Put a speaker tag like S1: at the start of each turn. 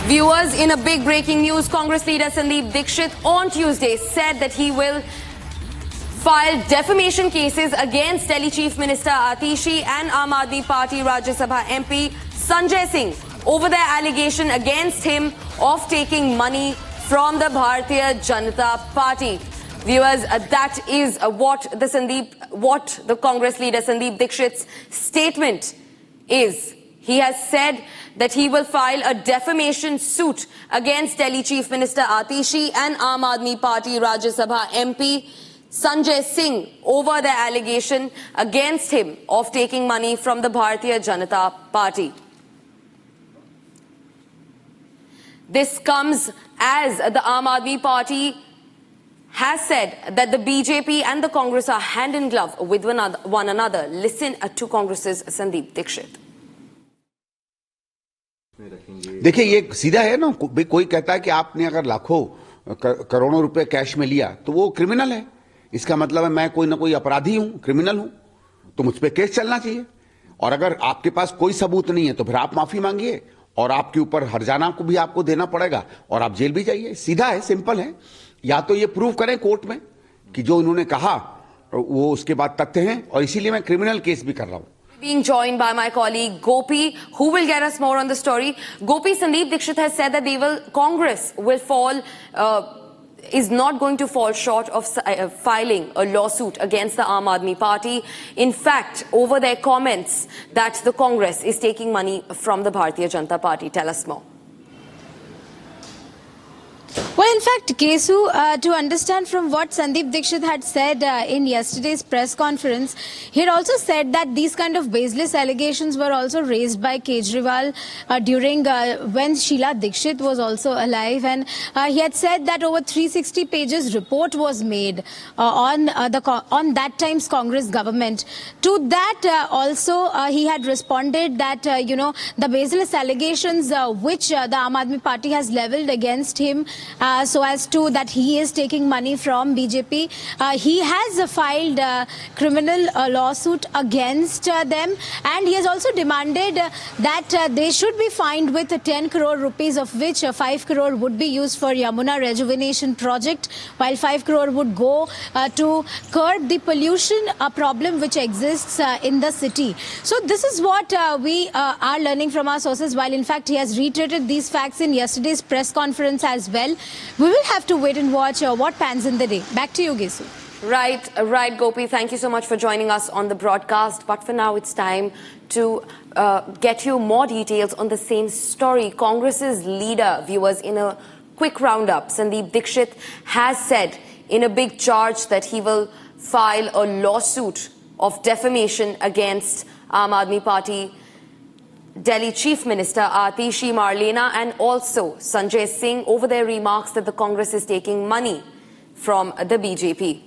S1: Viewers, in a big breaking news, Congress leader Sandeep Dixit on Tuesday said that he will file defamation cases against Delhi Chief Minister Atishi and Aam Aadmi Party Rajya Sabha MP Sanjay Singh over their allegation against him of taking money from the Bharatiya Janata Party. Viewers, that is what the Congress leader Sandeep Dixit's statement is. He has said that he will file a defamation suit against Delhi Chief Minister Atishi and Aam Aadmi Party Rajya Sabha MP Sanjay Singh over their allegation against him of taking money from the Bharatiya Janata Party. This comes as the Aam Aadmi Party has said that the BJP and the Congress are hand in glove with one another. Listen to Congress's Sandeep Dixit.
S2: देखिए, ये सीधा है ना। कोई कहता है कि आपने अगर लाखों करोड़ों रुपए कैश में लिया तो वो क्रिमिनल है। इसका मतलब है मैं कोई ना कोई अपराधी हूं, क्रिमिनल हूं, तो मुझ पे केस चलना चाहिए। और अगर आपके पास कोई सबूत नहीं है तो फिर आप माफी मांगिए और आपके ऊपर हर्जाना को भी आपको देना पड़ेगा और आप जेल भी जाइए। सीधा है, सिंपल है। या तो ये प्रूव करें कोर्ट में कि जो उन्होंने कहा वो उसके बाद तथ्य हैं, और इसीलिए मैं क्रिमिनल केस भी कर रहा हूं।
S1: Being joined by my colleague Gopi, who will get us more on the story. Gopi, Sandeep Dixit has said that Congress is not going to fall short of filing a lawsuit against the Aam Aadmi Party. In fact, over their comments that the Congress is taking money from the Bharatiya Janata Party. Tell us more.
S3: Well, in fact, Kesu, to understand from what Sandeep Dixit had said in yesterday's press conference, he had also said that these kind of baseless allegations were also raised by Kejriwal during when Sheila Dixit was also alive, and he had said that over 360 pages report was made on that time's Congress government. To that also he had responded that the baseless allegations which the Aam Aadmi Party has levelled against him, so as to that he is taking money from BJP. He has filed a criminal lawsuit against them, and he has also demanded that they should be fined with 10 crore rupees, of which 5 crore would be used for Yamuna Rejuvenation Project, while 5 crore would go to curb the pollution problem which exists in the city. So this is what we are learning from our sources, while in fact he has reiterated these facts in yesterday's press conference as well. We will have to wait and watch what pans in the day. Back to you, Gesu.
S1: Right, Gopi. Thank you so much for joining us on the broadcast. But for now, it's time to get you more details on the same story. Congress's leader, viewers, in a quick roundup, Sandeep Dixit has said in a big charge that he will file a lawsuit of defamation against Aam Aadmi Party Delhi Chief Minister Atishi Marlena and also Sanjay Singh over their remarks that the Congress is taking money from the BJP.